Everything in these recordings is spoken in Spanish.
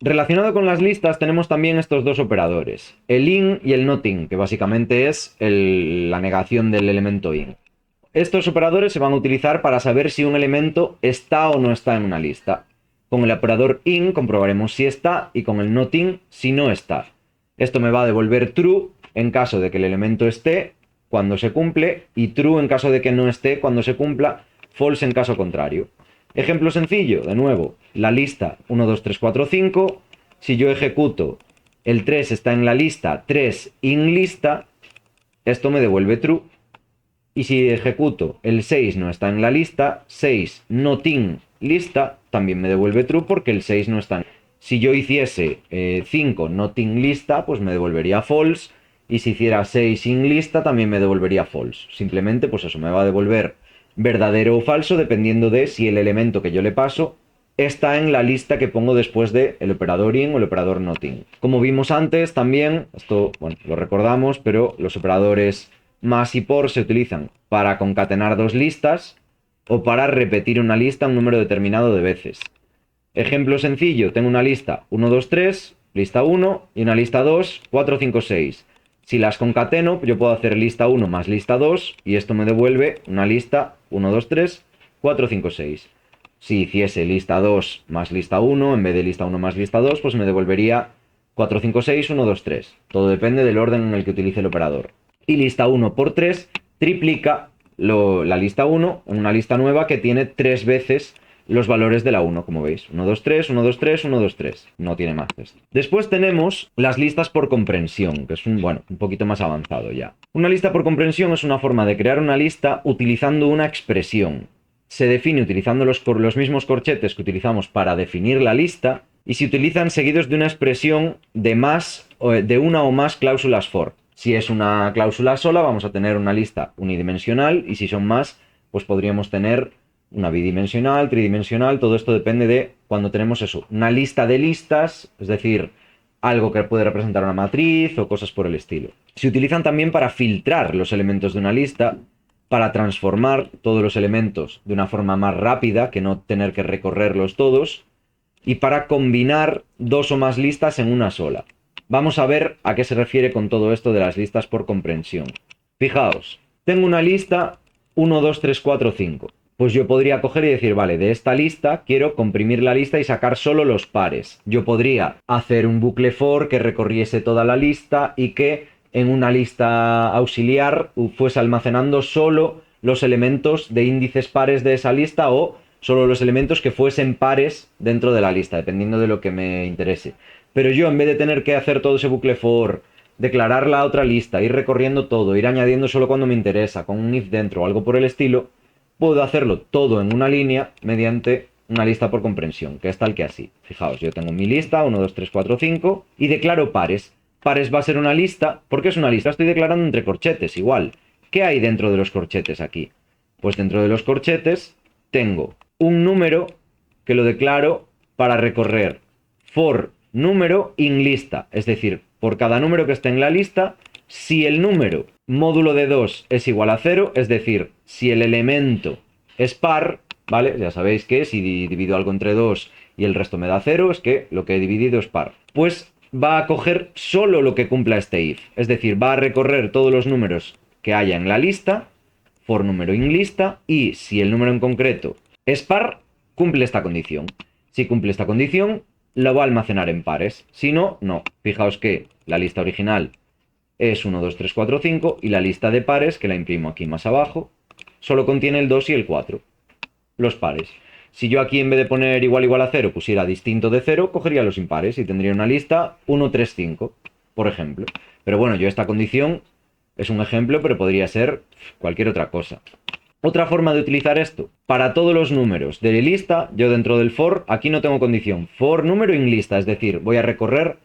Relacionado con las listas tenemos también estos dos operadores, el in y el not in, que básicamente es la negación del elemento in. Estos operadores se van a utilizar para saber si un elemento está o no está en una lista. Con el operador in comprobaremos si está y con el not in si no está. Esto me va a devolver true en caso de que el elemento esté cuando se cumple y true en caso de que no esté cuando se cumpla, false en caso contrario. Ejemplo sencillo, de nuevo, la lista 1, 2, 3, 4, 5. Si yo ejecuto el 3 está en la lista 3 in lista, esto me devuelve true. Y si ejecuto el 6 no está en la lista, 6 not in lista, también me devuelve true porque el 6 no está en. Si yo hiciese 5 not in lista, pues me devolvería false. Y si hiciera 6 in lista, también me devolvería false. Simplemente, pues eso, me va a devolver verdadero o falso dependiendo de si el elemento que yo le paso está en la lista que pongo después de el operador in o el operador not in. Como vimos antes también, esto bueno, lo recordamos, pero los operadores más y por se utilizan para concatenar dos listas o para repetir una lista un número determinado de veces. Ejemplo sencillo, tengo una lista 1, 2, 3, lista 1 y una lista 2, 4, 5, 6. Si las concateno, yo puedo hacer lista 1 más lista 2 y esto me devuelve una lista 1, 2, 3, 4, 5, 6. Si hiciese lista 2 más lista 1 en vez de lista 1 más lista 2, pues me devolvería 4, 5, 6, 1, 2, 3. Todo depende del orden en el que utilice el operador. Y lista 1 por 3 triplica la lista 1 en una lista nueva que tiene 3 veces los valores de la 1, como veis. 1, 2, 3, 1, 2, 3, 1, 2, 3. No tiene más esto. Después tenemos las listas por comprensión, que es un poquito más avanzado ya. Una lista por comprensión es una forma de crear una lista utilizando una expresión. Se define utilizando los mismos corchetes que utilizamos para definir la lista y se utilizan seguidos de una expresión de una o más cláusulas for. Si es una cláusula sola, vamos a tener una lista unidimensional y si son más, pues podríamos tener una bidimensional, tridimensional, todo esto depende de cuando tenemos eso, una lista de listas, es decir, algo que puede representar una matriz o cosas por el estilo. Se utilizan también para filtrar los elementos de una lista, para transformar todos los elementos de una forma más rápida, que no tener que recorrerlos todos, y para combinar dos o más listas en una sola. Vamos a ver a qué se refiere con todo esto de las listas por comprensión. Fijaos, tengo una lista 1, 2, 3, 4, 5. Pues yo podría coger y decir, vale, de esta lista quiero comprimir la lista y sacar solo los pares. Yo podría hacer un bucle for que recorriese toda la lista y que en una lista auxiliar fuese almacenando solo los elementos de índices pares de esa lista o solo los elementos que fuesen pares dentro de la lista, dependiendo de lo que me interese. Pero yo, en vez de tener que hacer todo ese bucle for, declarar la otra lista, ir recorriendo todo, ir añadiendo solo cuando me interesa, con un if dentro o algo por el estilo, puedo hacerlo todo en una línea mediante una lista por comprensión, que es tal que así. Fijaos, yo tengo mi lista, 1, 2, 3, 4, 5, y declaro pares. Pares va a ser una lista, ¿por qué es una lista? Estoy declarando entre corchetes, igual. ¿Qué hay dentro de los corchetes aquí? Pues dentro de los corchetes tengo un número que lo declaro para recorrer for número in lista, es decir, por cada número que esté en la lista, si el número módulo de 2 es igual a 0, es decir, si el elemento es par, ¿vale? Ya sabéis que si divido algo entre 2 y el resto me da 0, es que lo que he dividido es par. Pues va a coger solo lo que cumpla este if, es decir, va a recorrer todos los números que haya en la lista, for número in lista, y si el número en concreto es par, cumple esta condición. Si cumple esta condición, lo va a almacenar en pares. Si no, no. Fijaos que la lista original es 1, 2, 3, 4, 5 y la lista de pares, que la imprimo aquí más abajo, solo contiene el 2 y el 4. Los pares. Si yo aquí en vez de poner igual igual a 0 pusiera distinto de 0, cogería los impares y tendría una lista 1, 3, 5, por ejemplo. Pero bueno, yo esta condición es un ejemplo, pero podría ser cualquier otra cosa. Otra forma de utilizar esto, para todos los números de lista, yo dentro del for, aquí no tengo condición, for número in lista, es decir, voy a recorrer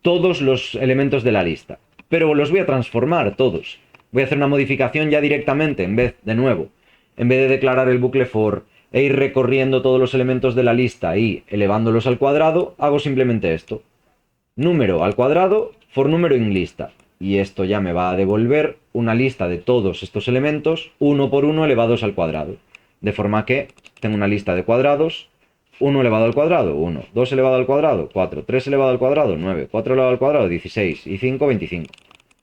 todos los elementos de la lista, pero los voy a transformar todos. Voy a hacer una modificación ya directamente, en vez de declarar el bucle for e ir recorriendo todos los elementos de la lista y elevándolos al cuadrado, hago simplemente esto. Número al cuadrado, for número in lista. Y esto ya me va a devolver una lista de todos estos elementos, uno por uno elevados al cuadrado. De forma que tengo una lista de cuadrados, 1 elevado al cuadrado, 1, 2 elevado al cuadrado, 4, 3 elevado al cuadrado, 9, 4 elevado al cuadrado, 16, y 5, 25.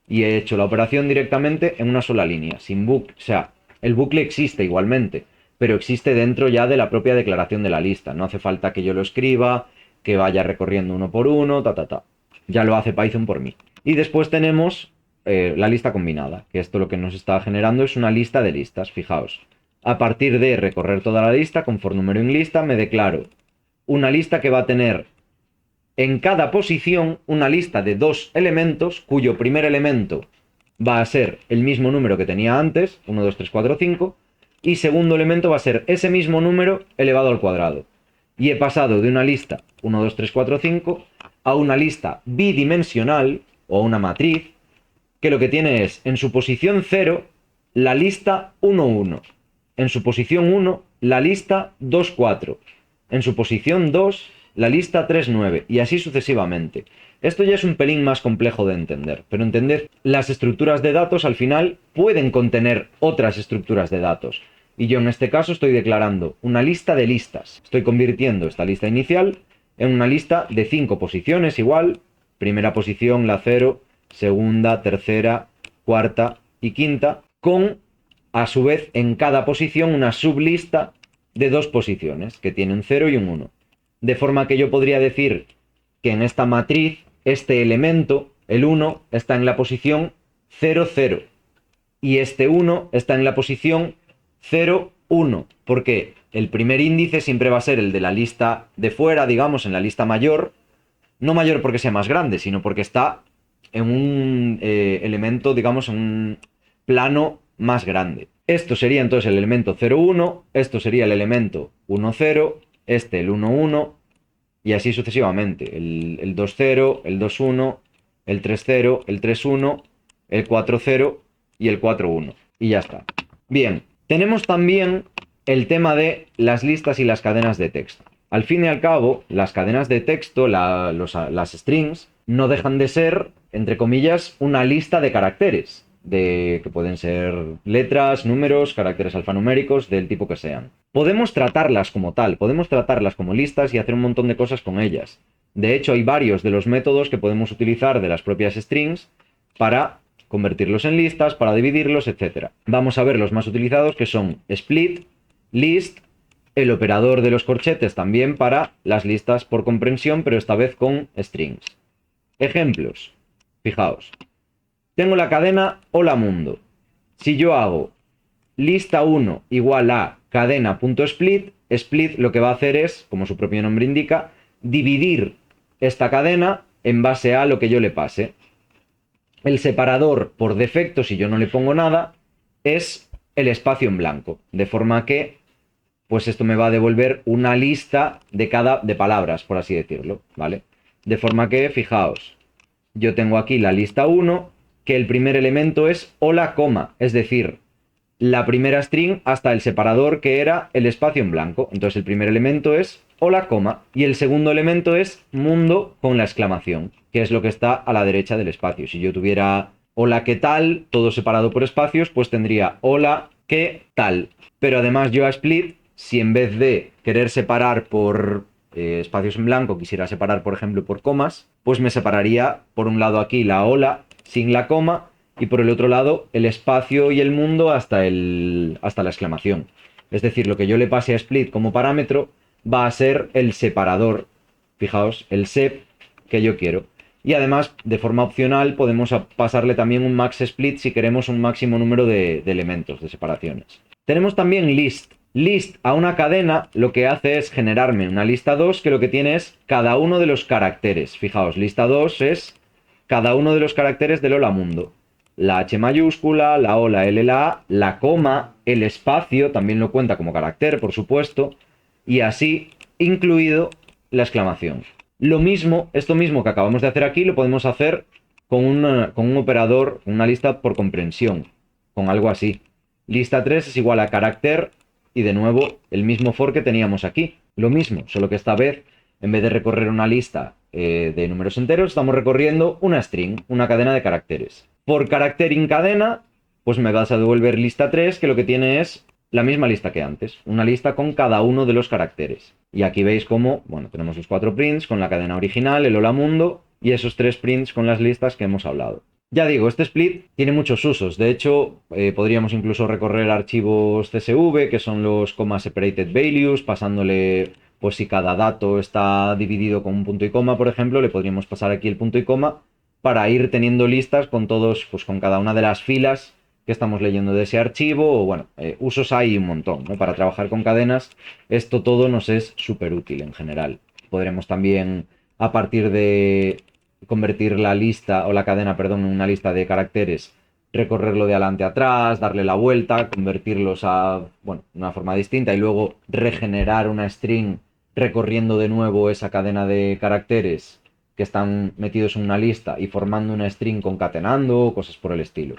Y he hecho la operación directamente en una sola línea, sin bucle. O sea, el bucle existe igualmente, pero existe dentro ya de la propia declaración de la lista. No hace falta que yo lo escriba, que vaya recorriendo uno por uno, Ya lo hace Python por mí. Y después tenemos la lista combinada, que esto lo que nos está generando es una lista de listas, fijaos. A partir de recorrer toda la lista, con for número en lista, me declaro una lista que va a tener en cada posición una lista de dos elementos, cuyo primer elemento va a ser el mismo número que tenía antes, 1, 2, 3, 4, 5, y segundo elemento va a ser ese mismo número elevado al cuadrado. Y he pasado de una lista 1, 2, 3, 4, 5 a una lista bidimensional, o una matriz, que lo que tiene es en su posición 0 la lista 1, 1, en su posición 1 la lista 2, 4, en su posición 2 la lista 3, 9, y así sucesivamente. Esto ya es un pelín más complejo de entender, pero entended, las estructuras de datos al final pueden contener otras estructuras de datos. Y yo en este caso estoy declarando una lista de listas. Estoy convirtiendo esta lista inicial en una lista de 5 posiciones igual. Primera posición, la 0, segunda, tercera, cuarta y quinta, con a su vez en cada posición una sublista de 2 posiciones, que tienen 0 y un 1. De forma que yo podría decir que en esta matriz, este elemento, el 1, está en la posición 0, 0. Y este 1 está en la posición 0, 1. Porque el primer índice siempre va a ser el de la lista de fuera, digamos, en la lista mayor. No mayor porque sea más grande, sino porque está en un elemento, digamos, en un plano más grande. Esto sería entonces el elemento 0, 1, esto sería el elemento 1, 0, este el 1, 1, y así sucesivamente. El 2, 0, el 2, 1, el 3, 0, el 3, 1, el 4, 0 y el 4, 1. Y ya está. Bien, tenemos también el tema de las listas y las cadenas de texto. Al fin y al cabo, las cadenas de texto, las strings, no dejan de ser, entre comillas, una lista de caracteres, que pueden ser letras, números, caracteres alfanuméricos, del tipo que sean. Podemos tratarlas como tal, podemos tratarlas como listas y hacer un montón de cosas con ellas. De hecho, hay varios de los métodos que podemos utilizar de las propias strings para convertirlos en listas, para dividirlos, etc. Vamos a ver los más utilizados, que son split, list, el operador de los corchetes también para las listas por comprensión, pero esta vez con strings. Ejemplos. Fijaos. Tengo la cadena hola mundo. Si yo hago lista 1 igual a cadena.split, split lo que va a hacer es, como su propio nombre indica, dividir esta cadena en base a lo que yo le pase. El separador por defecto, si yo no le pongo nada, es el espacio en blanco, de forma que pues esto me va a devolver una lista de palabras, por así decirlo, ¿vale? De forma que, fijaos, yo tengo aquí la lista 1, que el primer elemento es hola, coma, es decir, la primera string hasta el separador que era el espacio en blanco. Entonces el primer elemento es hola, coma, y el segundo elemento es mundo con la exclamación, que es lo que está a la derecha del espacio. Si yo tuviera hola, ¿qué tal? Todo separado por espacios, pues tendría hola, ¿qué tal? Pero además yo a split, si en vez de querer separar por espacios en blanco quisiera separar, por ejemplo, por comas, pues me separaría por un lado aquí la hola sin la coma y por el otro lado el espacio y el mundo hasta la exclamación. Es decir, lo que yo le pase a split como parámetro va a ser el separador, fijaos, el sep que yo quiero. Y además, de forma opcional, podemos pasarle también un max split si queremos un máximo número de elementos, de separaciones. Tenemos también list. List a una cadena lo que hace es generarme una lista 2 que lo que tiene es cada uno de los caracteres. Fijaos, lista 2 es cada uno de los caracteres del hola mundo. La H mayúscula, la O, la L, la A, la coma, el espacio, también lo cuenta como carácter, por supuesto, y así incluido la exclamación. Lo mismo, esto mismo que acabamos de hacer aquí, lo podemos hacer con un operador, una lista por comprensión, con algo así. Lista 3 es igual a carácter y de nuevo el mismo for que teníamos aquí. Lo mismo, solo que esta vez, en vez de recorrer una lista de números enteros, estamos recorriendo una string, una cadena de caracteres. Por carácter incadena, pues me vas a devolver lista 3, que lo que tiene es la misma lista que antes, una lista con cada uno de los caracteres. Y aquí veis cómo, bueno, tenemos los 4 prints con la cadena original, el hola mundo, y esos 3 prints con las listas que hemos hablado. Ya digo, este split tiene muchos usos. De hecho, podríamos incluso recorrer archivos CSV, que son los comma separated values, pasándole, pues si cada dato está dividido con un punto y coma, por ejemplo, le podríamos pasar aquí el punto y coma para ir teniendo listas con todos, pues con cada una de las filas que estamos leyendo de ese archivo. O bueno, usos hay un montón, ¿no? Para trabajar con cadenas, esto todo nos es súper útil en general. Podremos también, a partir de convertir la lista o la cadena, perdón, en una lista de caracteres, recorrerlo de adelante a atrás, darle la vuelta, convertirlos a, bueno, una forma distinta y luego regenerar una string recorriendo de nuevo esa cadena de caracteres que están metidos en una lista y formando una string concatenando, cosas por el estilo.